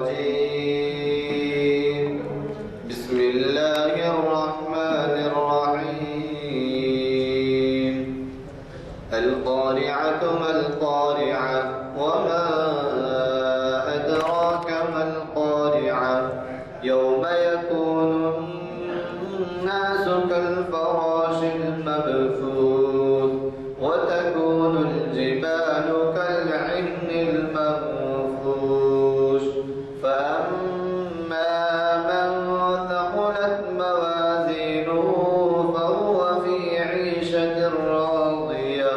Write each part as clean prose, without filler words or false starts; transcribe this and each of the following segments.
الرجيم بسم الله الرحمن الرحيم القارعة ما القارعة وما أدراك ما القارعة يوم يكون الناس كالفراش المبثوث وتكون الجبال كالعهن المنفوش فأما من ثقلت موازينه فهو في عيشة راضية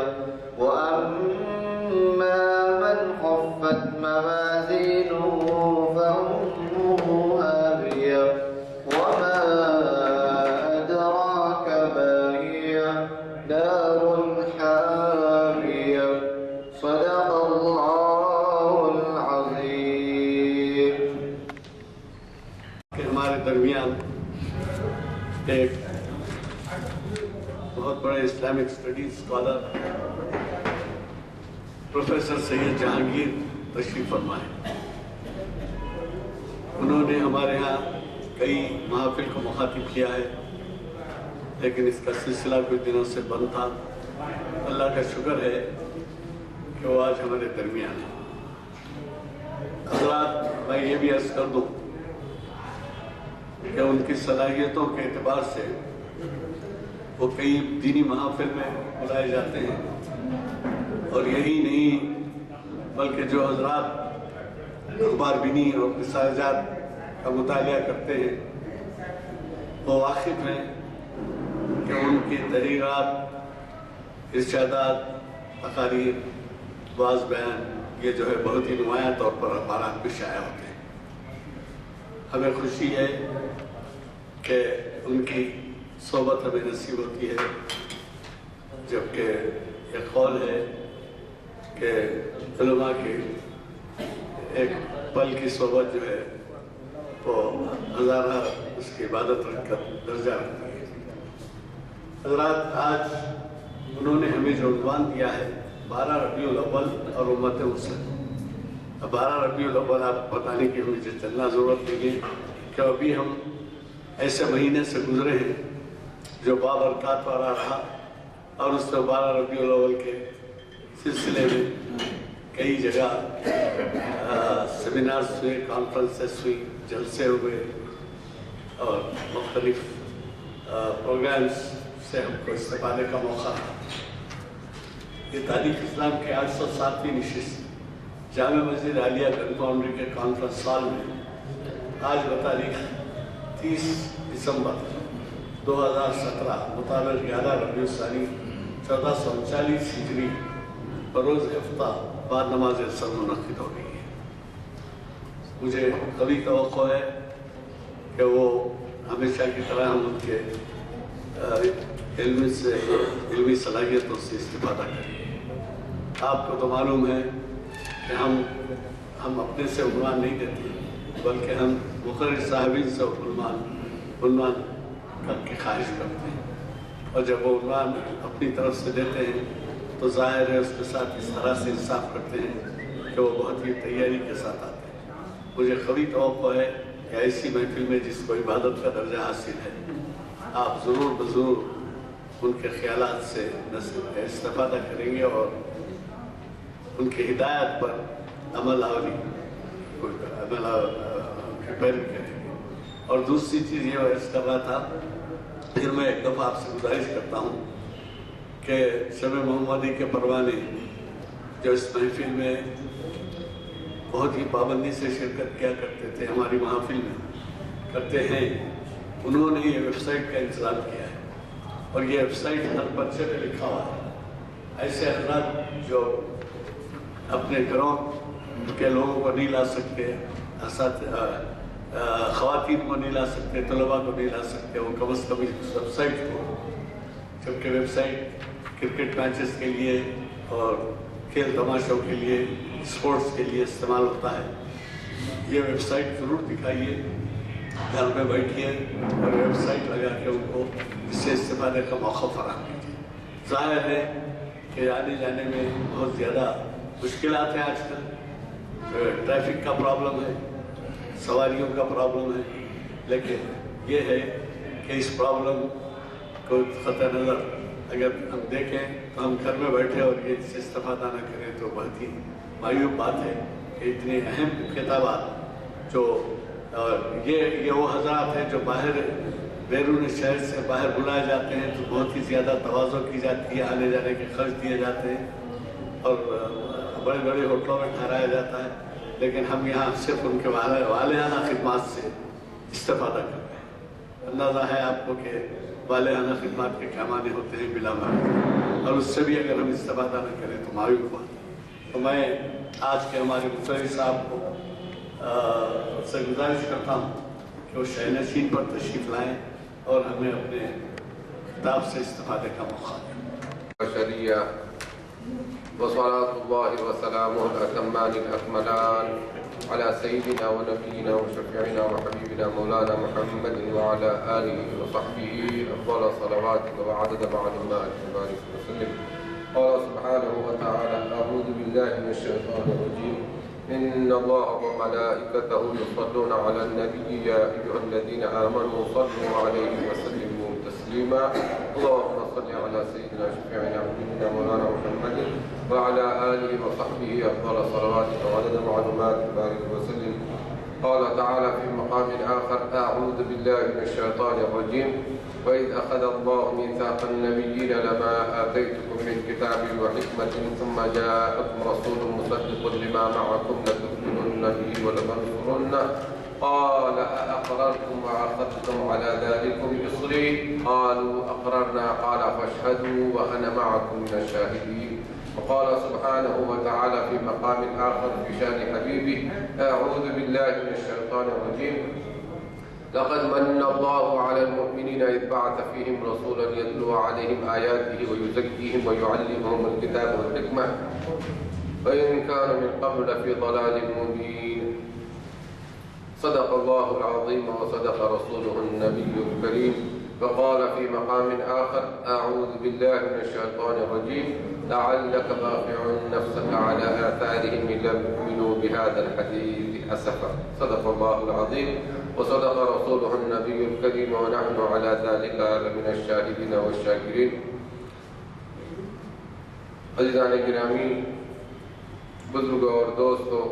وأما من خفت موازينه فأمه هاوية وما أدراك ما هي نار حامية صدق الله العظيم. کہ ہمارے درمیان ایک بہت بڑے اسلامک اسٹڈیز اسکالر پروفیسر سید جہانگیر تشریف فرمائے. انہوں نے ہمارے ہاں کئی محافل کو مخاطب کیا ہے، لیکن اس کا سلسلہ کچھ دنوں سے بند تھا. اللہ کا شکر ہے کہ وہ آج ہمارے درمیان ہے. حضرات، میں یہ بھی عرض کر دوں کہ ان کی صلاحیتوں کے اعتبار سے وہ کئی دینی محافل میں بلائے جاتے ہیں، اور یہی نہیں بلکہ جو حضرات اخبار بینی اور رسالجات کا مطالعہ کرتے ہیں وہ واقف ہیں کہ ان کی تحریرات، ارشادات، تقاریر، واعظ بیان یہ جو ہے بہت ہی نمایاں طور پر اخبارات میں شائع ہوتے ہیں. ہمیں خوشی ہے کہ ان کی صحبت ہمیں نصیب ہوتی ہے، جبکہ یہ قول ہے کہ علماء کی ایک پل کی صحبت جو ہے وہ ہزارہ اس کی عبادت رکھ کر درجہ رکھتی ہے. حضرات، آج انہوں نے ہمیں جو عنوان دیا ہے 12 ربیع الاول اور امت مسلم. 12 ربیع الاول آپ بتانے کی مجھے چلنا ضرورت نہیں ہے کہ ابھی ہم ایسے مہینے سے گزرے ہیں جو بابرکات والا رہا، اور اس میں 12 ربیع الاول کے سلسلے میں کئی جگہ سیمینارز ہوئے، کانفرنسز ہوئی، جلسے ہوئے اور مختلف پروگرامز سے ہم کو استفادے کا موقع تھا. یہ تاریخ اسلام کے 807ویں نشست جامع مسجد عالیہ گن فاؤنڈری کے کانفرنس ہال میں آج بتاریخ 30 دسمبر 2017 مطابق 11 ربیع الثانی 1439 ہجری بروز ہفتہ بعد نماز عصر منعقد ہو گئی ہے. مجھے قوی توقع ہے کہ وہ ہمیشہ کی طرح ہم ان کے علمی صلاحیتوں سے استفادہ کریں. آپ کو تو معلوم ہے کہ ہم اپنے سے عنوان نہیں دیتے، بلکہ ہم مقرر صاحبین سے عنوان کر کے خواہش کرتے ہیں، اور جب وہ عنوان اپنی طرف سے دیتے ہیں تو ظاہر ہے اس کے ساتھ اس طرح سے انصاف کرتے ہیں کہ وہ بہت ہی تیاری کے ساتھ آتے ہیں. مجھے قوی توقع ہے کہ ایسی محفل میں جس کو عبادت کا درجہ حاصل ہے آپ ضرور بضرور ان کے خیالات سے استفادہ کریں گے اور ان کی ہدایت پر عمل آوری پیروی کریں گے. اور دوسری چیز یہ عرض کر رہا تھا، پھر میں ایک دفعہ آپ سے گزارش کرتا ہوں کہ شب محمدی کے پروانے جو اس محفل میں بہت ہی پابندی سے شرکت کیا کرتے تھے، ہماری محافل میں کرتے ہیں، انہوں نے یہ ویب سائٹ کا انتظام کیا ہے، اور یہ ویب سائٹ ہر پرچے پہ لکھا ہوا ہے. ایسے افراد جو اپنے گھروں کے لوگوں کو نہیں لا سکتے، خواتین کو نہیں لا سکتے، طلباء کو نہیں لا سکتے، وہ کم از کم اس ویب سائٹ کو، جبکہ ویب سائٹ کرکٹ میچز کے لیے اور کھیل تماشوں کے لیے، اسپورٹس کے لیے استعمال ہوتا ہے. یہ ویب سائٹ ضرور دکھائیے، گھر میں بیٹھیے اور ویب سائٹ لگا کے ان کو اس سے استفادے کا موقع فراہم کیجیے. ظاہر ہے کہ آنے جانے میں بہت زیادہ مشکلات ہیں، آج کل ٹریفک کا پرابلم ہے، سواریوں کا پرابلم ہے، لیکن یہ ہے کہ اس پرابلم کو خطۂ نظر اگر ہم دیکھیں تو ہم گھر میں بیٹھے اور یہ سے استفادہ نہ کریں تو بہت ہی مایوب بات ہے کہ اتنے اہم خطابات جو یہ وہ حضرات ہیں جو باہر بیرون شہر سے باہر بلائے جاتے ہیں تو بہت ہی زیادہ تواضع کی جاتی ہے، آنے جانے کے خرچ دیے جاتے ہیں اور بڑے بڑے ہوٹلوں میں ٹھہرایا جاتا ہے، لیکن ہم یہاں صرف ان کے والہانہ خدمات سے استفادہ کرتے ہیں۔ اندازہ ہے آپ کو کہ والہانہ خدمات کے کیا معنی ہوتے ہیں بلا معنی، اور اس سے بھی اگر ہم استفادہ نہ کریں تو مایوب بات۔ تو میں آج کے ہمارے مفتی صاحب کو سے گزارش کرتا ہوں کہ وہ شہ نشین پر تشریف لائیں اور ہمیں اپنے خطاب سے استفادے کا موقع دیں۔ بشریہ وصلاة الله وسلامه الأتمان الأكملان على سيدنا ونبينا وشفيعنا وحبيبنا مولانا محمد وعلى آله وصحبه أفضل صلوات وعدد معلومات وبارك وسلم. قال سبحانه وتعالى: أعوذ بالله من الشيطان الرجيم. إن الله وملائكته يصلون على النبي يا أيها الذين آمنوا صلوا عليه وسلموا تسليما. اللهم صل على سيدنا شفيعنا ونبينا مولانا محمد وعلى آله وصحبه أفضل صلوات وعدد معلومات وبارك وسلم. قال تعالى في مقام آخر: أعوذ بالله من الشيطان الرجيم. وإذ أخذ الله ميثاق النبيين لما آتيتكم من كتاب وحكمة ثم جاءكم رسول مصدق لما معكم لتؤمنن به ولتنصرنه قال أأقررتم وأخذتم على ذلكم إصري قالوا أقررنا قال فاشهدوا وأنا معكم من الشاهدين. وقال سبحانه وتعالى في مقام آخر في شأن حبيبه: أعوذ بالله من الشيطان الرجيم. لقد من الله على المؤمنين إذ بعث فيهم رسولا يتلو عليهم آياته ويزكيهم ويعلمهم الكتاب والحكمة وإن كانوا من قبل لفي ضلال مبين. صدق الله العظيم وصدق رسوله النبي الكريم. وقال في مقام آخر: أعوذ بالله من الشيطان الرجيم. لعلك باخع نفسك على آثارهم إن لم يؤمنوا بهذا الحديث أسفا. صدق الله العظيم وصدق رسوله النبي الكريم ونحن على ذلك لمن الشاهدين والشاكرين. عزیزان گرامی، بزرگوں اور دوستوں،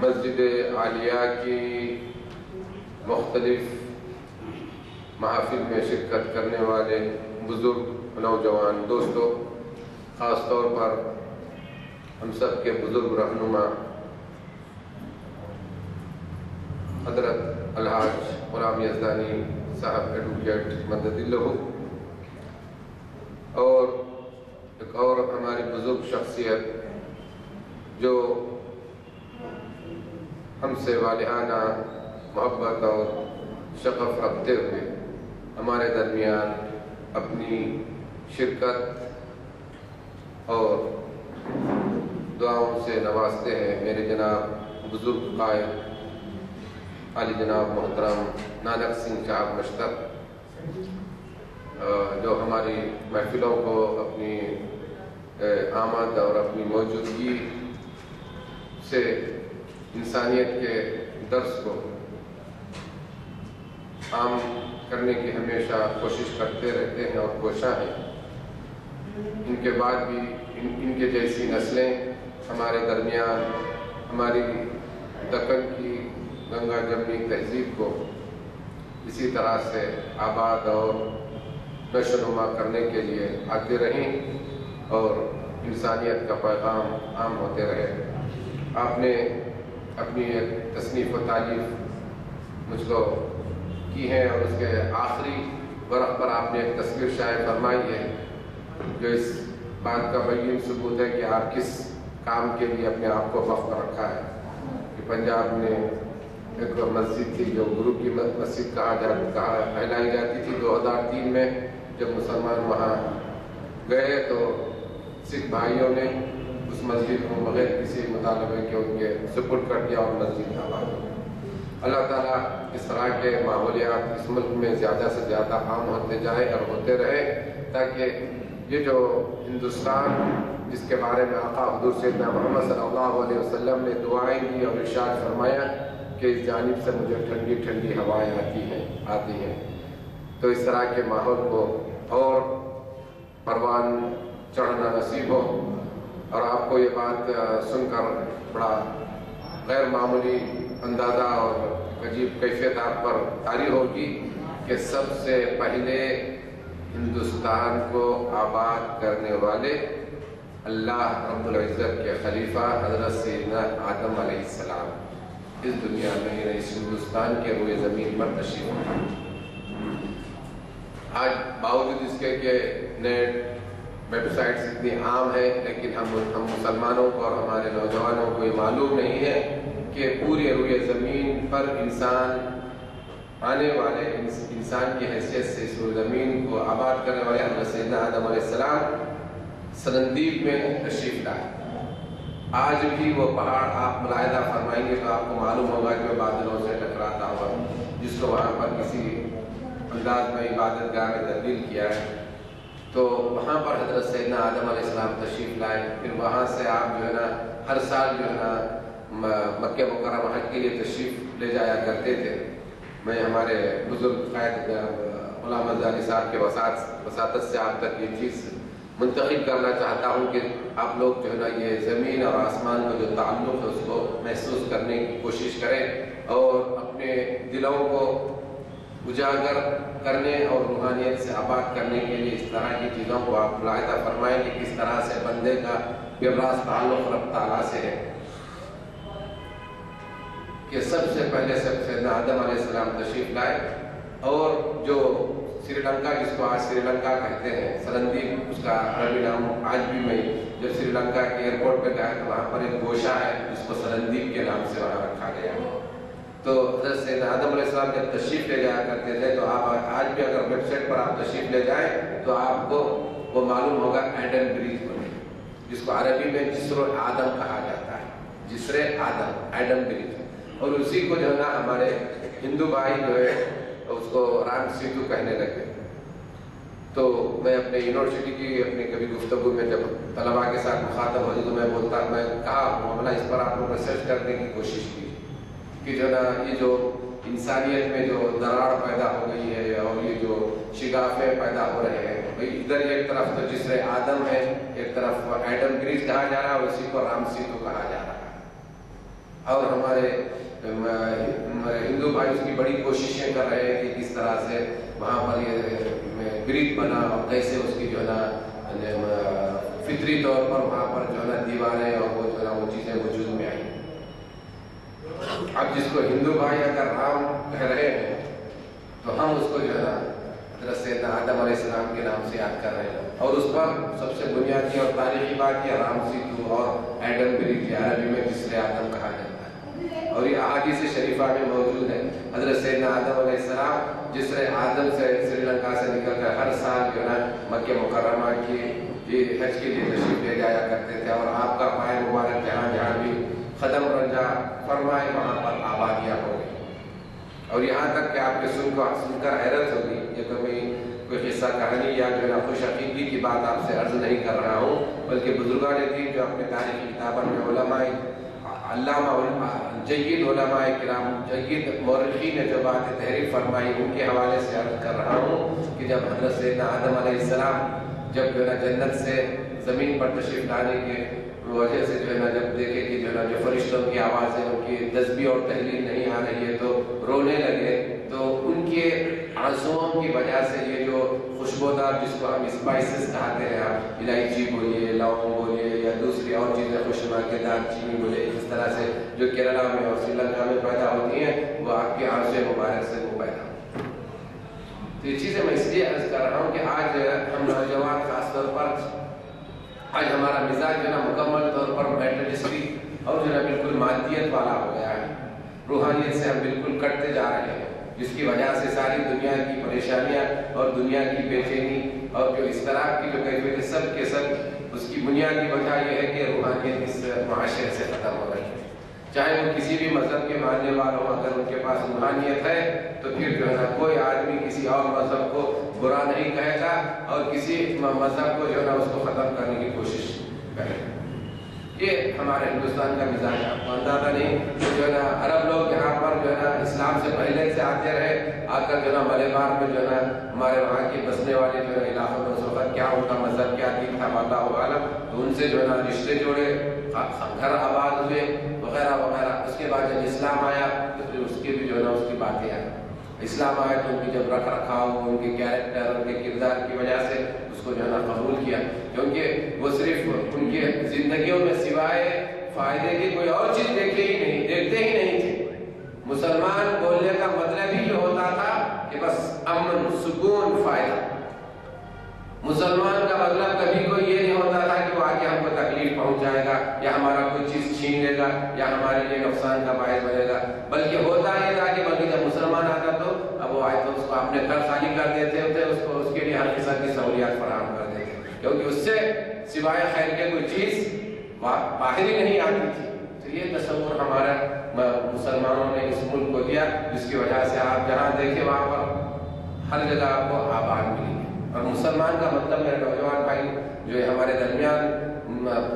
مسجد عالیہ کی مختلف محافل میں شرکت کرنے والے بزرگ نوجوان دوستوں، خاص طور پر ہم سب کے بزرگ رہنما حضرت الحاج غلام یزدانی صاحب ایڈوکیٹ مدد اللہ، اور ایک اور ہماری بزرگ شخصیت جو ہم سے والہانہ محبت اور شغف رکھتے ہوئے ہمارے درمیان اپنی شرکت اور دعاؤں سے نوازتے ہیں، میرے جناب بزرگ قائد عالی جناب محترم نانک سنگھ صاحب مشتق، جو ہماری محفلوں کو اپنی آمد اور اپنی موجودگی سے انسانیت کے درس کو عام کرنے کی ہمیشہ کوشش کرتے رہتے ہیں اور کوشاں ہیں۔ ان کے بعد بھی ان کے جیسی نسلیں ہمارے درمیان ہماری دکن کی گنگا جمنی تہذیب کو اسی طرح سے آباد اور نشو و نما کرنے کے لیے آتے رہیں اور انسانیت کا پیغام عام ہوتے رہے۔ آپ نے اپنی ایک تصنیف و تالیف مجھ کو کی ہے اور اس کے آخری ورق پر آپ نے ایک تصویر شائع فرمائی ہے جو اس بات کا بین ثبوت ہے کہ آپ کس کام کے لیے اپنے آپ کو وقف رکھا ہے۔ کہ پنجاب میں ایک مسجد تھی جو گرو کی مسجد کہلائی جاتی تھی، 2003 میں جب مسلمان وہاں گئے تو سکھ بھائیوں نے اس مسجد کو بغیر کسی مطالبے کے ان کے سپرد کر دیا اور مسجد آباد ہو گئی۔ اللہ تعالیٰ اس طرح کے ماحولیات اس ملک میں زیادہ سے زیادہ عام ہوتے جائے اور ہوتے رہے، تاکہ یہ جو ہندوستان جس کے بارے میں آقا حضور سیدنا محمد صلی اللہ علیہ وسلم نے دعائیں کی اور ارشاد فرمایا کہ اس جانب سے مجھے ٹھنڈی ٹھنڈی ہوائیں آتی ہیں. تو اس طرح کے ماحول کو اور پروان چڑھنا نصیب ہو. اور آپ کو یہ بات سن کر بڑا غیر معمولی اندازہ اور عجیب کیفیت آپ پر طاری ہوگی کہ سب سے پہلے ہندوستان کو آباد کرنے والے اللہ رب العزت کے خلیفہ حضرت سیدنا آدم علیہ السلام اس دنیا میں اس ہندوستان کے روئے زمین پر تشریف لائے. آج باوجود اس کے کہ نیٹ ویب سائٹس اتنی عام ہے، لیکن ہم مسلمانوں کو اور ہمارے نوجوانوں کو یہ معلوم نہیں ہے کہ پورے روئے زمین پر انسان آنے والے انسان کی حیثیت سے اس روئے زمین کو آباد کرنے والے حضرت سیدنا آدم علیہ السلام سرندیپ میں تشریف لائے. آج بھی وہ پہاڑ آپ ملاحظہ فرمائیں گے تو آپ کو معلوم ہوگا کہ وہ بادلوں سے ٹکراتا ہوا، جس کو وہاں پر کسی انداز میں عبادت گاہ میں تبدیل کیا ہے. تو وہاں پر حضرت سیدنا آدم علیہ السلام تشریف لائے. پھر وہاں سے آپ جو ہے نا ہر سال جو ہے نا مکہ مکرمہ حج کے لیے تشریف لے جایا کرتے تھے. میں ہمارے بزرگ قائد غلام ازاری صاحب کے وساطت سے آپ تک یہ چیز منتقل کرنا چاہتا ہوں کہ آپ لوگ جو ہے نا یہ زمین اور آسمان کا جو تعلق ہے اس کو محسوس کرنے کی کوشش کریں اور اپنے دلوں کو اجاگر کرنے اور روحانیت سے آباد کرنے کے لیے اس طرح کی چیزوں کو آپ ملاحظہ فرمائیں کہ کس طرح سے بندے کا براز تعلق رب تعالیٰ سے ہے. کہ سب سے پہلے سیدنا آدم علیہ السلام تشریف لائے اور جو سری لنکا جس کو آج سری لنکا کہتے ہیں، سرندیپ اس کا عربی نام. آج بھی میں جب سری لنکا کے ایئرپورٹ پہ گیا تو وہاں پر ایک گوشہ ہے جس کو سرندیپ کے نام سے وہاں رکھا گیا. تو حضرت سیدنا آدم علیہ السلام جب تشریف لے جایا کرتے تھے تو آپ آج بھی اگر ویب سائٹ پر آپ تشریف لے جائیں تو آپ کو وہ معلوم ہوگا ایڈم برج بنے، جس کو عربی میں جسر آدم کہا جاتا ہے. جسر آدم، ایڈم برج. اور اسی کو جو ہے نا ہمارے ہندو بھائی جو ہے اس کو رام سیتو کہنے لگے. تو میں اپنے یونیورسٹی کی اپنی کبھی گفتگو میں جب طلباء کے ساتھ مخاطب ہوئی تو میں کہا معاملہ اس پر آپ لوگ ریسرچ کرنے کی کوشش کی کہ جو نا یہ جو انسانیت میں جو دراڑ پیدا ہو گئی ہے اور یہ جو شگافیں پیدا ہو رہے ہیں، بھائی ادھر ایک طرف تو جسر آدم ہے، ایک طرف ایڈم برج کہا جا رہا ہے اور اسی کو رام سیتو کہا جا رہا ہے. اور ہمارے ہندو بھائی اس کی بڑی کوششیں کر رہے ہیں کہ کس طرح سے وہاں پر یہ برج بنا اور کیسے اس کی جو ہے نا فطری طور پر وہاں پر جو ہے نا دیواریں اور وہ جو ہے نا وہ چیزیں وجود میں آئی. اب جس کو ہندو بھائی اگر رام کہہ رہے ہیں تو ہم اس کو جو ہے نا حضرت سیدنا آدم علیہ السلام کے نام سے یاد کر رہے ہیں. اور اس پر سب سے بنیادی اور تاریخی بات یہ رام سیتو اور ایڈم برج عربی میں جسر آدم کہا جاتا ہے. اور یہ احادیث شریفہ میں موجود ہے. حضرت سیدنا آدم علیہ السلام جسر آدم سے سری لنکا سے نکل کر ہر سال جو ہے نا مکہ مکرمہ کی یہ حج کے لیے تشریف لے جایا کرتے تھے. اور آپ کا پائے مبارک جہاں جہاں بھی قدم رنجا فرمائے وہاں پر آبادیاں ہو گئی. اور یہاں تک کہ آپ کے سن کر حیرت ہوگی. یہ کوئی قصہ کہانی یا جو ہے نا خوش عقیدگی کی بات آپ سے عرض نہیں کر رہا ہوں، بلکہ بزرگان دین جو اپنے تاریخی کتابوں میں علماء علامہ جید علماء کرام جید مورخین نے جو بات تحریر فرمائی ان کے حوالے سے عرض کر رہا ہوں کہ جب حضرت سیدنا آدم علیہ السلام جب جو ہے نا جنت سے زمین پر تشریف لانے کے وجہ سے جو ہے نا جب دیکھے کہ جو ہے نا جو فرشتوں کی آوازیں ان کی تسبیح اور تحلیل نہیں آ رہی ہے تو رونے لگے. تو ان کے آنسوؤں کی وجہ سے یہ جو خوشبودار جس کو ہم اسپائسز کہتے ہیں، آپ الائچی بولیے، لونگ بولیے یا دوسری اور چیزیں خوشبو کے دار چینی بولے، اس طرح سے جو کیرلا میں اور سری لنکا میں پیدا ہوتی ہیں وہ آپ کے آنسو مبارک سے وہ پیدا ہوتی ہیں. تو یہ چیزیں میں اس لیے عرض کر رہا ہوں کہ آج ہم نوجوان خاص طور پر آج ہمارا مزاج جو ہے نا مکمل طور پر میٹرسٹک اور جو ہے بالکل مادیت والا ہو گیا ہے. روحانیت سے ہم بالکل کٹتے جا رہے ہیں، جس کی وجہ سے ساری دنیا کی پریشانیاں اور دنیا کی بے چینی اور جو اس طرح کی جو کیفیت سب کے سب اس کی بنیادی وجہ یہ ہے کہ روحانیت اس معاشرے سے ختم ہو رہی ہے. چاہے وہ کسی بھی مذہب کے ماننے والوں اگر ان کے پاس روحانیت ہے تو پھر جو ہے نا کوئی آدمی کسی اور مذہب کو برا نہیں کہے گا اور کسی مذہب کو جو ہے نا اس کو ختم کرنے کی کوشش پہلے. یہ ہمارے ہندوستان کا مزاج ہے. آپ کو اندازہ نہیں کہ جو ہے نا عرب لوگ یہاں پر جو ہے نا اسلام سے پہلے سے آتے رہے, آ کر جو ہے نا ملیبار میں جو ہے نا ہمارے وہاں کے بسنے والے جو ہے علاقوں میں اس وقت کیا ان کا مذہب کیا دین تھا اللہ عالم, تو ان سے جو ہے نا رشتے جوڑے, گھر آباد ہوئے وغیرہ وغیرہ. اس کے بعد جب اسلام آیا تو پھر اس کے بھی جو ہے نا اس کی باتیں آئی. اسلام آیا تو ان کی جب رکھ رکھاؤ, ان کے کیریکٹر, ان کے کردار کی وجہ سے اس کو جو ہے نا قبول کیا, کیونکہ وہ صرف ان کے زندگیوں میں سوائے فائدے کی کوئی اور چیز دیکھتے ہی نہیں تھے. مسلمان بولنے کا مطلب ہی یہ ہوتا تھا کہ بس امن, سکون, فائدہ. مسلمان کا مطلب کبھی کوئی یہ نہیں ہوتا تھا کہ وہ آگے ہم کو تکلیف پہنچائے گا یا ہمارا کوئی چیز چھین لے گا یا ہمارے لیے نقصان کا باعث بنے گا, بلکہ ہوتا یہ تھا کہ بلکہ جب مسلمان آتا تو اب وہ آئے تو اس کو اپنے گھر خالی کر دیتے ہوتے, اس کے لیے ہر قسم کی سہولیات فراہم کر دیتے, کیونکہ اس سے سوائے خیر کے کوئی چیز باہر ہی نہیں آتی تھی. تو یہ تصور ہمارا مسلمانوں نے اس ملک کو دیا, جس کی وجہ سے آپ جہاں دیکھیں وہاں پر ہر جگہ آپ کو آباد ملی. اور مسلمان کا مطلب میرے نوجوان بھائی جو ہمارے درمیان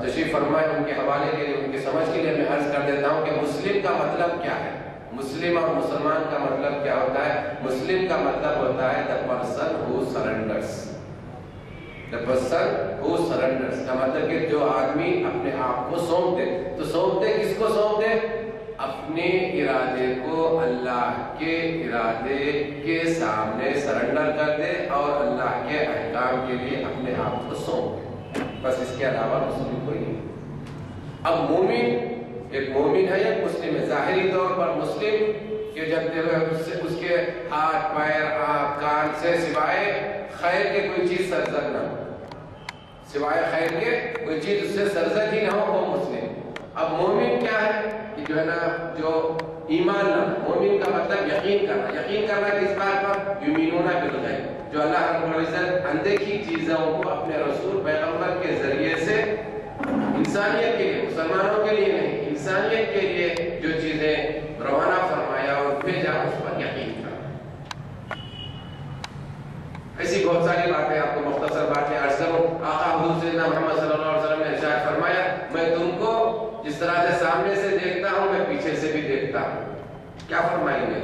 تشریف فرمائے, ان کے حوالے کے لیے, ان کی سمجھ کے لیے میں عرض کر دیتا ہوں کہ مسلم کا مطلب کیا ہے. مسلم اور مسلمان کا مطلب کیا ہوتا ہے؟ مسلم کا مطلب ہوتا ہے the person who surrenders. The person who surrenders کا مطلب کہ جو آدمی اپنے آپ کو سونپ دے. تو سونپ دے کس کو سونپ دے؟ اپنے ارادے کو اللہ کے ارادے کے سامنے سرنڈر کر دے اور اللہ کے احکام کے لیے اپنے آپ کو سونپ دے. بس اس کے علاوہ مسلم کوئی نہیں. اب مومن ایک مومن ہے یا مسلم ہے. ظاہری طور پر مسلم کہ جب اس کے ہاتھ پیر آنکھ کان سے سوائے خیر کے کوئی چیز سرزد نہ ہو, سوائے خیر کے کوئی چیز اس سے سرزد ہی نہ ہو, وہ مسلم. اب مومن کیا ہے کہ جو ہے نا جو ایمان نہ, مومن کا مطلب یقین کرنا. یقین کرنا کس بات پر؟ یؤمنون بالغیب, جو اللہ رب العزت اندیکھی چیزوں کو اپنے رسول پیغمبر کے ذریعے سے انسانیت کے لیے, مسلمانوں کے لیے نہیں, انسانیت کے لیے جو چیزیں روانہ فرمایا اور بھیجا اس پر یقین کرنا. ایسی بہت ساری باتیں آپ کو مختصر باتیں عرض کروں. آقا حضور سیدنا محمد صلی اللہ علیہ وسلم نے ارشاد فرمایا, میں تم کو جس طرح سے سامنے سے دیکھتا ہوں میں پیچھے سے بھی دیکھتا ہوں. کیا فرمائیں گے؟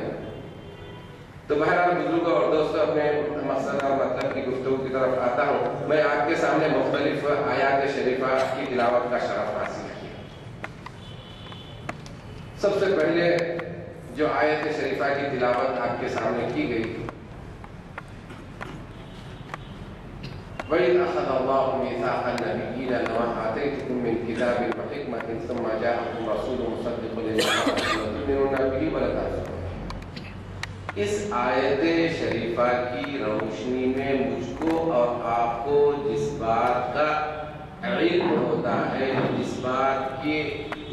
تو بہرحال بزرگوں اور دوستوں, اپنے مقصد اور مطلب کی گفتگو کی طرف آتا ہوں. میں آپ کے سامنے مختلف آیات شریفہ کی تلاوت کا شرف حاصل کیا. سب سے پہلے جو آیت شریفہ کی تلاوت آپ کے سامنے کی گئی, وَإِذْ أَخَذَ اللَّهُ مِيثَاقَ النَّبِيِّينَ لَمَا آتَيْتُكُم مِّن كِتَابٍ وَحِكْمَةٍ ثُمَّ جَاءَكُمْ رَسُولٌ مُصَدِّقٌ لِمَا مَعَكُمْ لَتُؤْمِنُنَّ بِهِ وَلَتَنصُرُنَّهُ. اس آیت شریفہ کی روشنی میں مجھ کو اور آپ کو جس بات کا علم ہوتا ہے, جس بات کی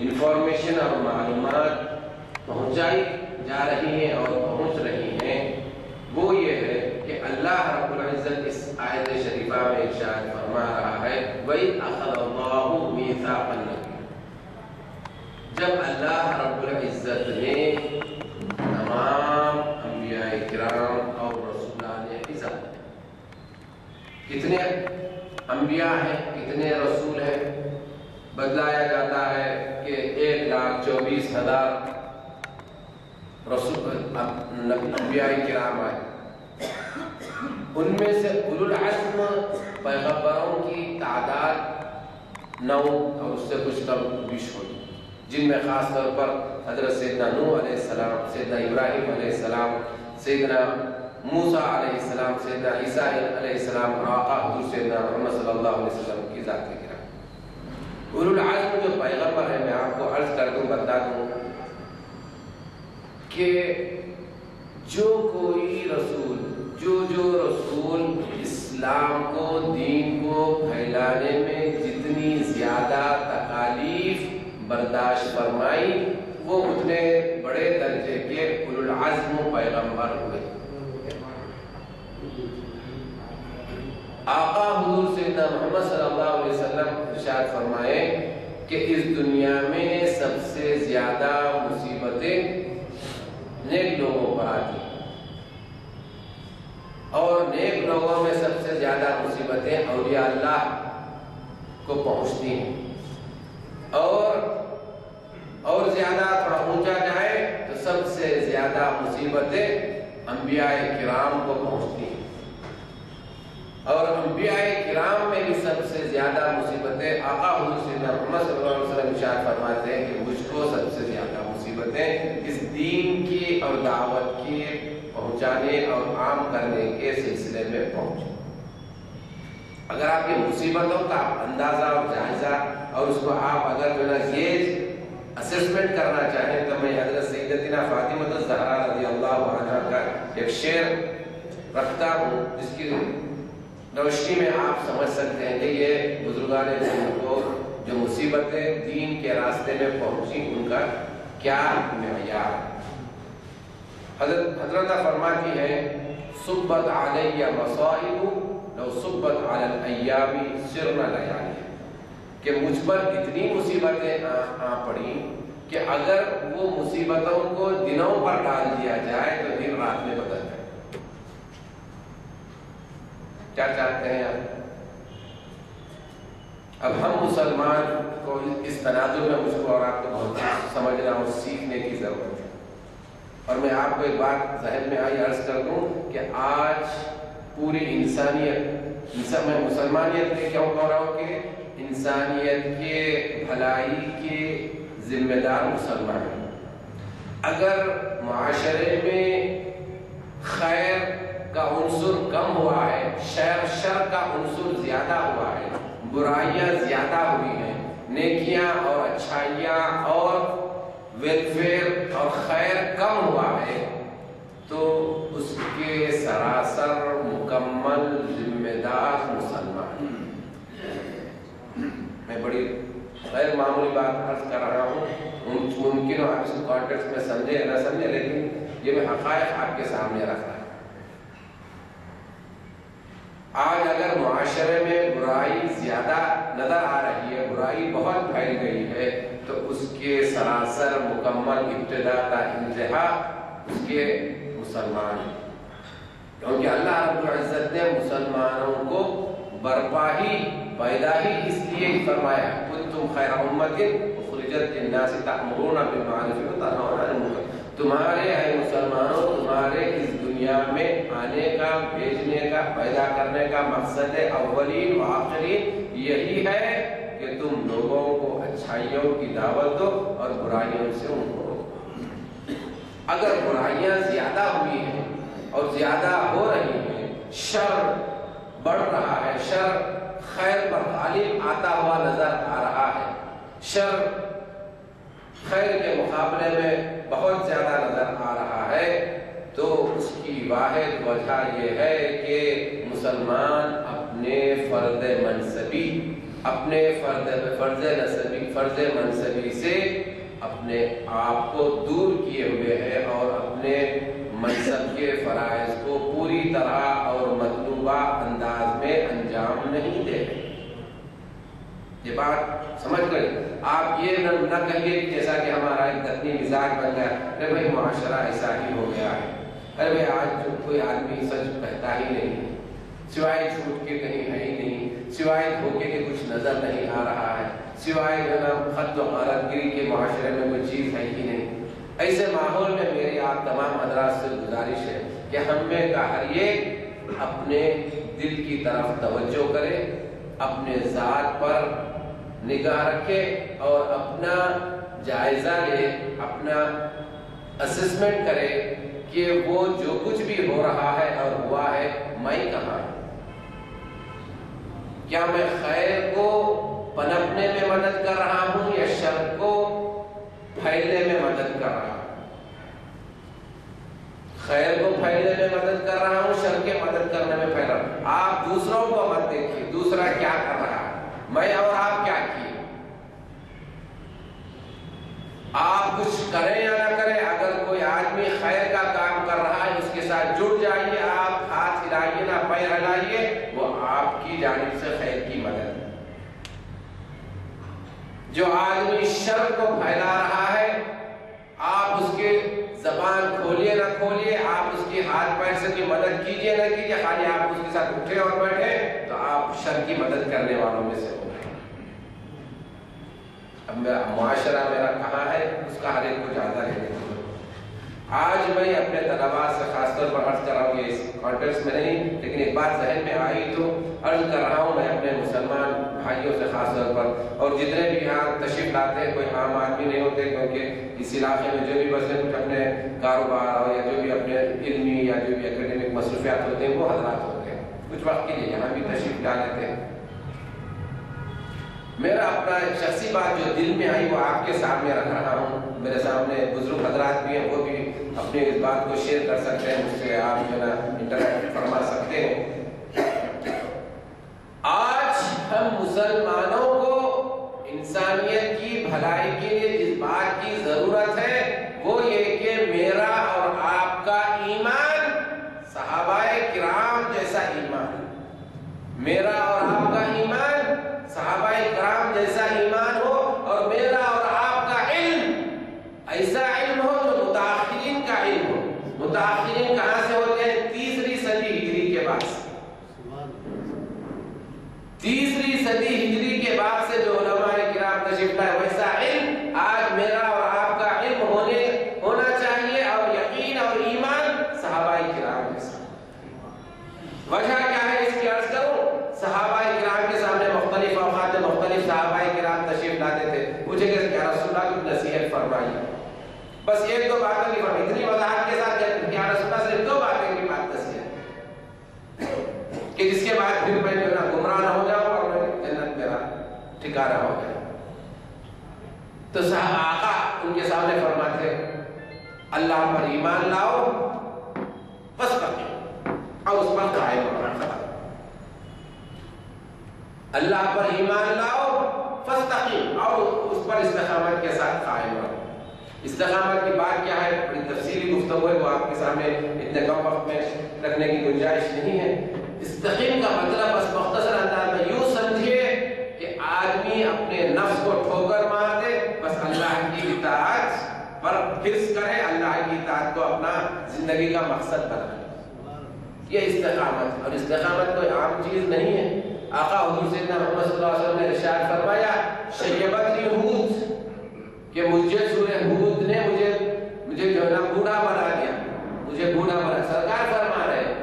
انفارمیشن اور معلومات پہنچائی جا رہی ہیں اور پہنچ رہی ہیں, وہ یہ ہے کہ اللہ رب العزت اس آیت شریفہ میں ارشاد فرما رہا ہے, وَإِذْ أَخَذَ اللَّهُ مِيثَاقَ النَّبِيِّينَ. جب اللہ رب العزت نے تمام انبیاء کرام اور رسولان عزت, کتنے انبیاء ہیں, کتنے رسول ہیں, بتلایا جاتا ہے کہ 1,24,000 رسول انبیاء کرام آئے. ان میں سے اولو العزم پیغمبروں کی تعداد 9 اور اس سے کچھ کم بیش ہوئی, جن میں خاص طور پر حضرت سیدنا نوح علیہ السلام, سیدنا ابراہیم علیہ السلام, سیدنا موسیٰ علیہ السلام, سیدنا عیسیٰ علیہ السلام اور آقا حضور سیدنا محمد صلی اللہ علیہ وسلم کی ذات کرام. اولو العزم جو پیغمبر ہیں, میں آپ کو عرض کر دوں, بتا دوں کہ جو کوئی رسول, جو رسول اسلام کو, دین کو پھیلانے میں جتنی زیادہ تکالیف برداشت فرمائی, وہ اتنے بڑے درجے کے اولو العزم پیغمبر ہوئے. آقا حضور سیدنا محمد صلی اللہ علیہ وسلم ارشاد فرمائے کہ اس دنیا میں سب سے زیادہ مصیبتیں نیک لوگوں پر آتی ہیں, اور نیک لوگوں میں سب سے زیادہ مصیبتیں اولیاء اللہ کو پہنچتی ہیں، اور زیادہ تھوڑا اونچا جائے تو سب سے زیادہ مصیبتیں انبیاء کرام کو پہنچتی ہیں، اور انبیاء کرام میں بھی سب سے زیادہ مصیبتیں آقا حضور سیدنا محمد صلی اللہ علیہ وسلم ارشاد فرماتے ہیں کہ مجھ کو سب سے زیادہ مصیبتیں اس دین کی اور دعوت کی پہنچانے اور عام کرنے کے سلسلے میں پہنچے۔ اگر آپ یہ مصیبتوں کا اندازہ اور جائزہ اور اس کو آپ اگر جو ہے یہ اسسمنٹ کرنا چاہیں تو میں حضرت سیدتنا فاطمہ الزہرا رضی اللہ عنہا کا ایک شعر رکھتا ہوں جس کی روشنی میں آپ سمجھ سکتے ہیں کہ یہ بزرگان دین کو جو مصیبتیں دین کے راستے میں پہنچی ان کا کیا معیار۔ حضرت فرماتی ہے صبت علیہ مصائب لو صبت علی الایام سرنا لیالی، کہ مجھ پر اتنی مصیبتیں آ پڑی کہ اگر وہ مصیبتوں کو دنوں پر ڈال دیا جائے تو دن رات میں بدل جائے۔ کیا چاہتے ہیں آپ؟ اب ہم مسلمان کو اس تناظر میں مجھ کو اور آپ کو بہت سمجھنا اور سیکھنے کی ضرورت ہے، اور میں آپ کو ایک بات ذہن میں آئی عرض کر دوں کہ آج پوری انسانیت، میں مسلمانیت میں کیوں کہہ رہا ہوں کہ انسانیت کے بھلائی کے ذمہ دار مسلمان ہیں۔ اگر معاشرے میں خیر کا عنصر کم ہوا ہے، شر کا عنصر زیادہ ہوا ہے، برائیاں زیادہ ہوئی ہیں، نیکیاں اور اچھائیاں اور ویلفیئر اور خیر کم ہوا ہے، تو اس کے سراسر مکمل ذمہ دار مسلمان۔ میں بڑی غیر معمولی بات عرض کر رہا ہوں، ممکن ہو آپ اس کانٹیکسٹ میں سمجھے یا نہ سمجھے، لیکن یہ میں حقائق آپ کے سامنے رکھ رہا ہوں۔ آج اگر معاشرے میں برائی زیادہ نظر آ رہی ہے، برائی بہت پھیل گئی ہے، تو اس کے سراسر مکمل ابتدا تا انتہا اس کے مسلمان ہیں، کیونکہ اللہ رب العزت نے مسلمانوں کو برپا ہی پیدا ہی اس لیے فرمایا کنتم خیر امۃ اخرجت للناس تأمرون بالمعروف وتنهون عن المنکر، تمہارے اے مسلمانوں، تمہارے اس دنیا میں آنے کا، بھیجنے کا، پیدا کرنے کا مقصد اولین و آخرین یہی ہے کہ تم لوگوں کو اچھائیوں کی دعوت دو اور برائیوں سے ان کو روکو۔ اگر برائیاں زیادہ ہوئی ہیں اور زیادہ ہو رہی ہیں، شر بڑھ رہا ہے، شر خیر پر غالب آتا ہوا نظر آ رہا ہے، شر خیر کے مقابلے میں بہت زیادہ نظر آ رہا ہے، تو اس کی واحد وجہ یہ ہے کہ مسلمان اپنے فرض منصبی، اپنے فرض منصبی سے اپنے آپ کو دور کیے ہوئے ہیں اور اپنے منصب کے فرائض کو پوری طرح اور مطلوبہ انداز میں انجام نہیں دے رہے۔ یہ بات سمجھ گئے؟ آپ یہ نہ کہیے کہ جیسا کہ ہمارا ایک دکنی مزاج بن گیا، ارے بھائی معاشرہ ایسا ہی ہو گیا ہے، ارے بھائی آج کوئی آدمی سچ کہتا ہی نہیں، سوائے جھوٹ کے کہیں ہے ہی نہیں، سوائے دھوکے کے کچھ نظر نہیں آ رہا ہے، سوائے خط و غارت گری کے معاشرے میں کوئی چیز ہے ہی نہیں۔ ایسے ماحول میں میری آپ تمام حضرات سے گزارش ہے کہ ہم میں کا ہر ایک اپنے دل کی طرف توجہ کرے، اپنے ذات پر نگاہ رکھے اور اپنا جائزہ لے، اپنا اسسمنٹ کرے کہ وہ جو کچھ بھی ہو رہا ہے اور ہوا ہے، میں کہاں ہوں؟ کیا میں خیر کو پنپنے میں مدد کر رہا ہوں یا شر کو پھیلنے میں مدد کر رہا ہوں؟ خیر کو پھیلنے میں مدد کر رہا ہوں، شر کے مدد کرنے میں پھیل رہا ہوں۔ آپ دوسروں کو مت دیکھیے دوسرا کیا کر رہا ہے، میں اور آپ کیا کیے۔ آپ کچھ کریں یا نہ کریں، اگر کوئی آدمی خیر کا کام کر رہا ہے اس کے ساتھ جڑ جائیے، آپ ہاتھ ہلائیے نہ پیر ہلائیے، وہ آپ کی جانب سے خیر کی مدد ہے۔ جو آدمی شر کو پھیلا رہا ہے، آپ اس کے زبان کھولیے نہ کھولیے، آپ اس کی ہاتھ پیر سے کی مدد کیجیے نہ کیجیے، خالی آپ اس کے ساتھ اٹھے اور بیٹھے تو آپ شر کی مدد کرنے والوں میں سے ہو گئے۔ معاشرہ میرا کہاں ہے اس کا ہر ایک کو جانتا رہنے کی. آج میں اپنے طلباء سے خاص طور پر عرض کر رہا ہوں, یہ اس کانٹیکس میں نہیں لیکن ایک بات ذہن میں آئی تو عرض کر رہا ہوں میں اپنے مسلمان بھائیوں سے خاص طور پر, اور جتنے بھی یہاں تشریف لاتے ہیں کوئی عام آدمی نہیں ہوتے, کیونکہ اس علاقے میں جو بھی بس کچھ اپنے کاروبار اور یا جو بھی اپنے علمی یا جو بھی اکیڈمک مصروفیات ہوتے ہیں وہ حضرات ہوتے ہیں, کچھ وقت کے لیے یہاں بھی تشریف لا لیتے ہیں. میرا اپنا شخصی بات جو دل میں آئی وہ آپ کے سامنے رکھ رہا ہوں. میرے سامنے بزرگ حضرات بھی ہیں, وہ بھی اپنے اس بات کو شیئر کر سکتے ہیں مجھ سے, آپ جو ہے نا انٹریکٹ فرما سکتے ہیں. آج ہم مسلمانوں کو انسانیت کی بھلائی کے لیے جس بات کی ضرورت ہے وہ یہ کہ میرا اور آپ کا ایمان صحابہ کرام جیسا ایمان, میرا اور آپ کا ایمان صحابہ کرام جیسا ایمان ہو, اور میرا اور آپ کا علم ایسا علم ہو جو متاخرین کا علم ہو. متاخرین کہاں سے ہوتے ہیں؟ 3ری صدی ہجری کے بعد سے. 3ری صدی ہجری کے بعد سے جو علماء کرام تشریف لائے ویسا علم آج میرا اور آپ کا علم ہونا چاہیے, اور یقین اور ایمان صحابہ کرام جیسا. وجہ کیا ہے اس کی عرض کروں؟ صحابہ کرام کے سامنے مختلف اوقات میں مختلف صحابہ کرام تشریف لاتے تھے, پوچھے کہ یا رسول اللہ کی نصیحت فرمائیے. بس 1-2 باتوں کی فرمائی, اتنی وضاحت کے ساتھ یا رسول اللہ صرف 2 باتیں کی بات نصیحت کہ جس کے بعد پھر میں جو ہے نا گمراہ نہ ہو جاؤں اور میں جنت میرا ٹھکانہ ہو جائے. تو صحابہ آقا ان کے سامنے فرماتے اللہ پر ایمان لاؤ فاستقیموا اور اس پر قائم رہو. اللہ پر ایمان لاؤ فاستقیم اور اس پر استقامت کے ساتھ قائم رہو. استقامت کی بات کیا ہے بڑی تفصیلی گفتگو ہے, وہ آپ کے سامنے اتنے کم وقت میں رکھنے کی گنجائش نہیں ہے. استقیم کا مطلب بس مختصر انداز میں یوں سمجھیے کہ آدمی اپنے نفس کو ٹھوکر مار دے, بس اللہ کی اطاعت پر حرص کرے, اللہ کی اطاعت کو اپنا زندگی کا مقصد بنائے. یہ استقامت, اور استقامت کوئی عام چیز نہیں ہے. آقا حضور سیدنا محمد صلی اللہ علیہ وسلم نے ارشاد فرمایا شیبتنی ہود, کہ مجھے سورہ ہود نے مجھے جو ہے نا بوڑھا بنا دیا, مجھے بوڑھا بنا. سرکار فرما رہے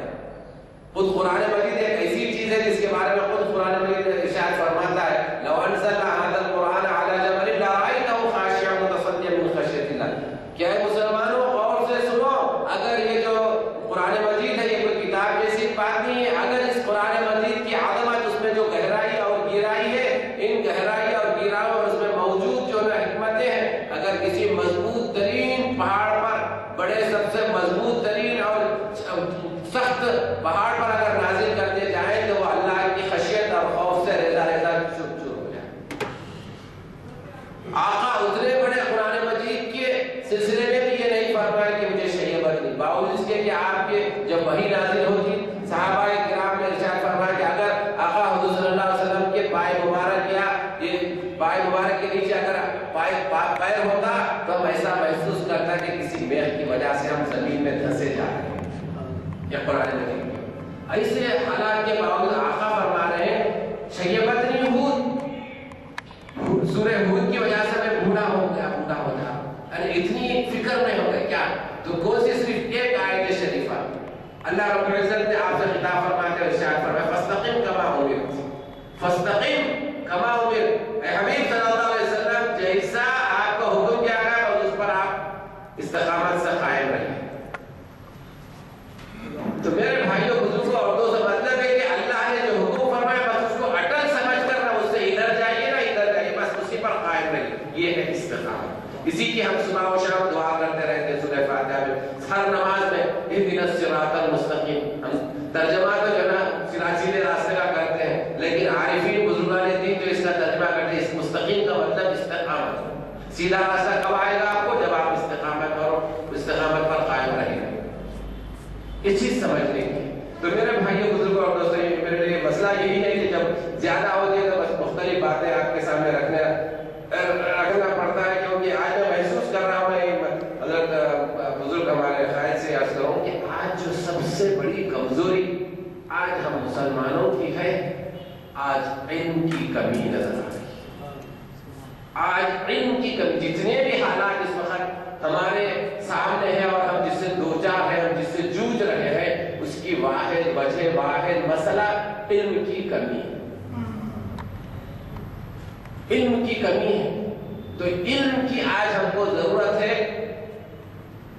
خود قرآن مجید ایک ایسی چیز ہے جس کے بارے میں خود قرآن مجید ارشاد فرماتا ہے لو انزلنا هذا القرآن على جبل لرأيته خاشعا متصدعا من خشية الله. کیا ہے مسلمانوں غور سے سنو, اگر یہ جو قرآن مجید ہے یہ کوئی کتاب جیسی بات نہیں ہے. اگر اس قرآن مجید کی عظمت, اس میں جو گہرائی اور گہرائی ہے, ان گہرائی اور گہرائی اور اس میں موجود جو حکمتیں ہیں, اگر کسی مضبوط ترین پہاڑ پر, بڑے سب سے مضبوط ترین اور سخت پہاڑ پر اگر نازل کر دیے جائیں تو وہ اللہ کی خشیت اور خوف سے ریزہ ریزہ چور چور ہو جائے. آقا اتنے بڑے قرآن مجید کے سلسلے میں بھی یہ نہیں فرمایا کہ مجھے شیبت نہیں, باوجود اس کے کہ آپ کے جب وحی نازل ہوتی صحابہ کرام نے ارشاد فرمایا کہ اگر آقا حضور صلی اللہ علیہ وسلم کے پائے مبارک یا یہ پائے مبارک کے نیچے اگر پیر ہوتا تو ہم ایسا محسوس کرتا کہ کسی میخ کی وجہ سے ہم زمین میں دھسے جا رہے ہیں. یا قرآن مجید ایسے حالات کے باوجود آقا فرما رہے ہیں شیبتنی ہود, سورہ ہود کی وجہ سے میں بوڑھا ہو گیا. ارے اتنی فکر میں ہو گئے کیا؟ تو کون سی صرف ایک آیت شریفہ اللہ رب العزت نے آپ سے خطاب فرماتے ہوئے ارشاد فرمایا فاستقم کما امرت, فاستقم کما امرت. اے حبیب صلی اللہ علیہ وسلم جیسا آپ کو حکم کیا گیا اور اس پر آپ استقامت سے قائم رہیے. تو میرے بھائیوں بزرگوں اور دوستوں مطلب ہے کہ اللہ نے جو حکم فرمایا بس اس کو اٹل سمجھ کر نہ اس سے ادھر جائیے نہ ادھر جائیے, بس اسی پر قائم رہیے. یہ ہے استقامت. اسی کی ہم صبح و شام دعا کرتے رہتے ہیں سورہ فاتحہ میں, ہر نماز میں اهدنا الصراط المستقیم. ہم ترجمہ تو جو نا سیدھے راستے کا کرتے ہیں, لیکن عارفین بزرگان دین جو اس کا ترجمہ کرتے ہیں اس مستقیم کا مطلب استقامت. سیدھا راستہ کب آئے گا آپ کو؟ جب آپ استقامت پر قائم رہیں گے. یہ چیز سمجھنے کی. تو میرے بھائیوں بزرگوں اور دوستوں میرے لیے مسئلہ یہی ہے کہ جب زیادہ ہو جائے تو بس مختلف باتیں آپ کے سامنے رکھنا پڑتا ہے, کیونکہ آج میں محسوس کر رہا ہوں, میں حضرت بزرگ ہمارے قائد سے عرض کروں کہ آج جو سب سے بڑی کمزوری آج ہم مسلمانوں کی ہے, آج علم کی کمی نظر آ رہی ہے. آج علم کی کمی، جتنے بھی حالات اس وقت ہمارے سامنے ہیں اور ہم جس سے دوچار ہیں، ہم جس سے جوجھ رہے ہیں، اس کی واحد وجہ، واحد مسئلہ علم کی کمی ہے، علم کی کمی ہے۔ تو علم کی آج ہم کو ضرورت ہے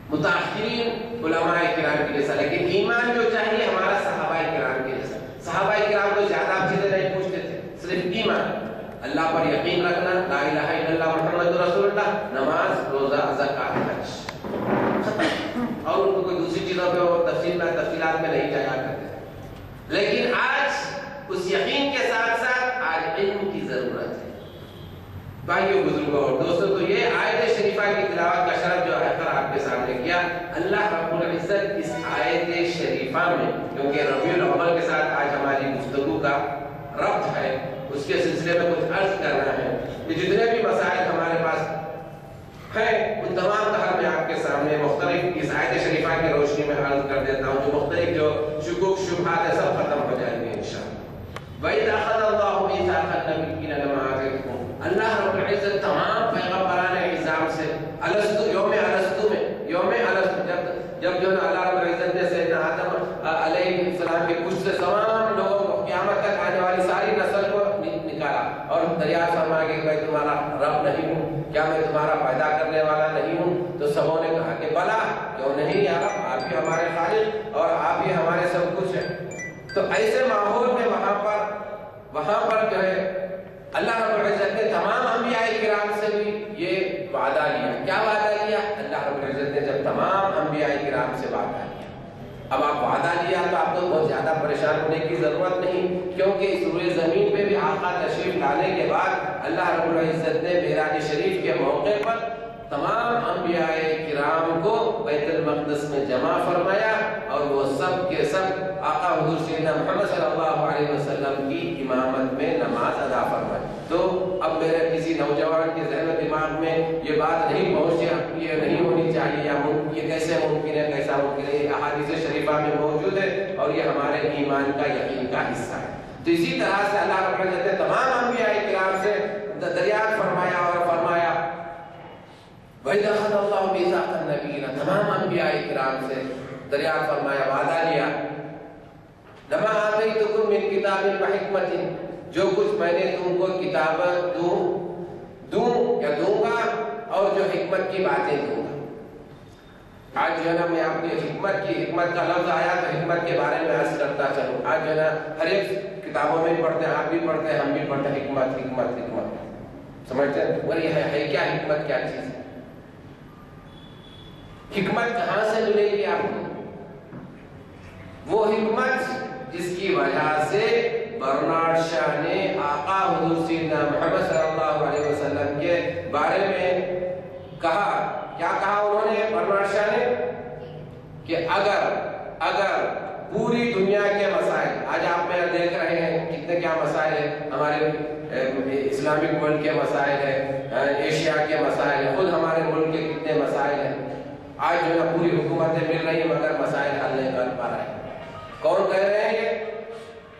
متاخرین علماء کرام کے جیسا، لیکن ایمان جو چاہیے ہمارا صحابہ کرام کے جیسا۔ صحابہ کرام کو زیادہ چیزیں نہیں پوچھتے تھے، صرف ایمان، اللہ پر یقین رکھنا، لا الہ الا اللہ محمد رسول اللہ، نماز، روزہ، زکات، حج، اور ان کو کوئی دوسری چیزوں پہ اور تفصیلات میں نہیں جایا کرتے تھے۔ لیکن آج اس یقین کے ساتھ ساتھ آج علم کی ضرورت ہے۔ بھائیو، بزرگوں اور دوستوں، تو یہ آیت شریفہ کی تلاوت کا شرف جو ہے آپ کے سامنے کیا۔ اللہ رب العزت اس آیت شریفہ میں، کیونکہ ربیع الاول کے ساتھ آج ہماری گفتگو کا ربط ہے، اس کے سلسلے میں کچھ عرض کرنا ہے کہ جتنے بھی مسائل ہمارے پاس ہیں ان تمام کا میں آپ کے سامنے مختلف اس آیت شریفہ کی روشنی میں عرض کر دیتا ہوں، جو مختلف جو شکوک شبہات ہے سب ختم ہو جائیں گے انشاءاللہ۔ وَإِذْ أَخَذَ اللَّهُ مِيثَاقَ النَّبِيِّينَ لَمَا آتَيْتُكُم، اللہ رب العزت تمام پیغمبران اعظام سے یوم الستو میں، جب جو اللہ رب العزت نے سیدنا آدم علیہ السلام کے کچھ سے تمام لوگوں کو قیامت تک آنے والی ساری نسل کو نکالا اور دریافت فرمایا کہ میں تمہارا رب نہیں ہوں، کیا میں تمہارا پیدا کرنے والا نہیں ہوں؟ تو سبوں نے کہا کہ بلا، کیوں نہیں یا رب، آپ ہی ہمارے خالق اور آپ ہی ہمارے سب کچھ ہیں۔ تو ایسے ماحول میں وہاں پر جو ہے اللہ رب العزت نے تمام انبیاء کرام سے بھی یہ وعدہ لیا۔ کیا وعدہ لیا؟ اللہ رب العزت نے جب تمام انبیاء کرام سے وعدہ لیا، اب آپ وعدہ لیا تو آپ کو بہت زیادہ پریشان ہونے کی ضرورت نہیں، کیونکہ اس روئے زمین پہ بھی آقا تشریف لانے کے بعد اللہ رب العزت نے معراج شریف کے موقع پر تمام انبیاء کرام کو بیت المقدس میں جمع فرمایا اور وہ سب کے سب آقا حضور سیدنا محمد صلی اللہ علیہ وسلم کی امامت میں نماز ادا فرمائی۔ تو اب میرے کسی نوجوان کے ذہن و دماغ میں یہ بات نہیں پہنچی، یہ نہیں ہونی چاہیے، یا یہ کیسے ممکن ہے، کیسا ممکن ہے، یہ احادیث شریفہ میں موجود ہے اور یہ ہمارے ایمان کا یقین کا حصہ ہے۔ تو اسی طرح سے اللہ رب العزت نے تمام انبیاء کرام سے دریافت فرمایا اور فرمایا وَإِذْ أَخَذَ اللَّهُ مِيثَاقَ النَّبِيِّينَ، تمام انبیاء کرام سے دریافت فرمایا، وعدہ لیا، لَمَا آتَيْتُكُم مِّن كِتَابٍ وَحِكْمَةٍ، جو کچھ میں نے تم کو کتاب دوں گا اور جو حکمت کی باتیں دوں گا۔ آج جو ہے نا میں آپ کی حکمت کا لفظ آیا تو حکمت کے بارے میں عرض کرتا چلوں۔ آج جو ہے نا ہر ایک کتابوں میں پڑھتے ہیں، آپ بھی پڑھتے ہیں، ہم بھی پڑھتے ہیں، حکمت سمجھتے ہیں، اور یہ ہے کیا حکمت، کیا چیز ہے؟ حکمت کہاں سے ملے گی آپ کو؟ وہ حکمت جس کی وجہ سے برنارڈ شاہ نے آقا حضور سیدنا محمد صلی اللہ علیہ وسلم کے بارے میں کہا۔ کیا کہا انہوں نے برنارڈ شاہ نے؟ کہ اگر پوری دنیا کے مسائل، آج آپ میں دیکھ رہے ہیں کتنے کیا مسائل ہیں، ہمارے اسلامک ملک کے مسائل ہیں، ایشیا کے مسائل ہیں، خود ہمارے ملک کے کتنے مسائل ہیں۔ آج جو ہے پوری حکومتیں مل رہی ہیں مگر مسائل حل نہیں کر پا رہے ہیں۔ کون کہہ رہے ہیں یہ؟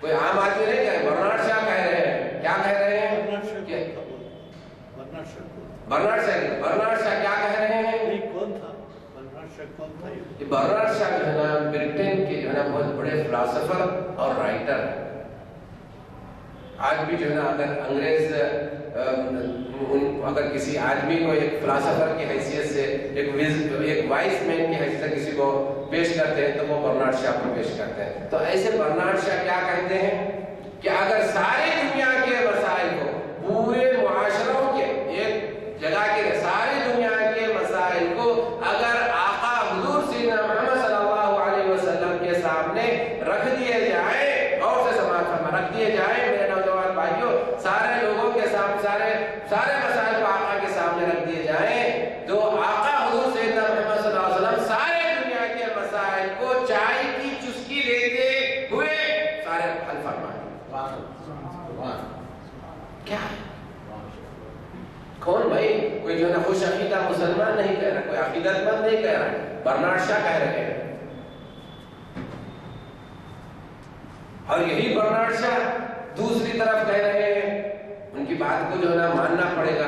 کوئی عام آدمی نہیں کہہ رہے، برنارڈ شاہ کہہ رہے ہیں۔ کیا کہہ رہے ہیں؟ برنارڈ شاہ کیا کہہ رہے ہیں؟ برنارڈ شاہ جو ہے نا برٹن کے جو ہے نا بہت بڑے فلاسفر اور رائٹر ہیں۔ آج بھی جو ہے نا اگر کسی آدمی کو ایک فلاسفر کی حیثیت سے ایک وائس مین کی حیثیت سے کسی کو پیش کرتے ہیں تو وہ برنارڈ شاہ کو پیش کرتے ہیں۔ تو ایسے برنارڈ شاہ کیا کہتے ہیں کہ اگر ساری دنیا کے مسائل کو، پورے معاشروں کے، ایک جگہ کے ساری دنیا کے مسائل کو اگر آقا حضور سیدنا محمد صلی اللہ علیہ وسلم کے سامنے رکھ دیے جائیں، اور سے سماعت فرما، رکھ دیے جائیں میرے نوجوان بھائیوں، سارے لوگوں کے سامنے سارے مسائل کو آقا کے سامنے رکھ دیے جائیں تو آقا حضور سیدنا محمد صلی اللہ علیہ وسلم سارے دنیا کے مسائل کو چائے کی چسکی لیتے ہوئے سارے حل فرمائیں۔ کیا کون بھائی؟ کوئی جو ہے نا خوش عقیدہ مسلمان نہیں کہہ رہا، کوئی عقیدت مند نہیں کہہ رہا ہے، برنارڈ شاہ کہہ رہے ہیں۔ اور یہی برنارڈ شاہ دوسری طرف کہہ رہے ہیں، ان کی بات کو جو ہے نا ماننا پڑے گا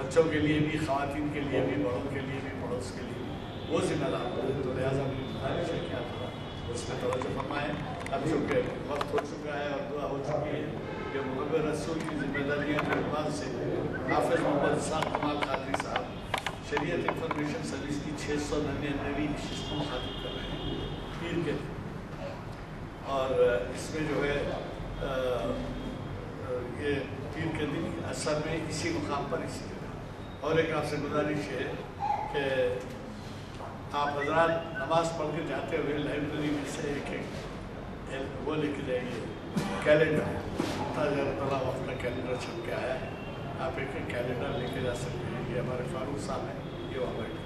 بچوں کے لیے بھی، خواتین کے لیے بھی، بڑوں کے لیے بھی، پڑوس کے لیے بھی وہ ذمہ دار ہے۔ تو لہٰذا میری گزارش ہے کہ آپ اس میں توجہ فرمائیں۔ اب چونکہ وقت ہو چکا ہے اور دعا ہو چکی ہے کہ محب رسول کی ذمہ داریاں کے اعتبار سے حافظ محمد اسحاق کمال قادری صاحب شریعت انفارمیشن سروس کی 699ویں نشست مخاطب کر رہے ہیں پیر کے دن، اور اس میں جو ہے یہ پیر کے دن اثر میں اسی مقام پر اسی جگہ۔ اور ایک آپ سے گزارش ہے کہ آپ حضرات نماز پڑھ کے جاتے ہوئے لائبریری میں سے ایک وہ لے کے جائیے کیلنڈر، تازہ طلع وقت کا کیلنڈر چھپ کے آیا ہے، آپ ایک کیلنڈر لے کے جا سکتے ہیں۔ یہ ہمارے فاروق صاحب ہیں، یہ وہاں بیٹھے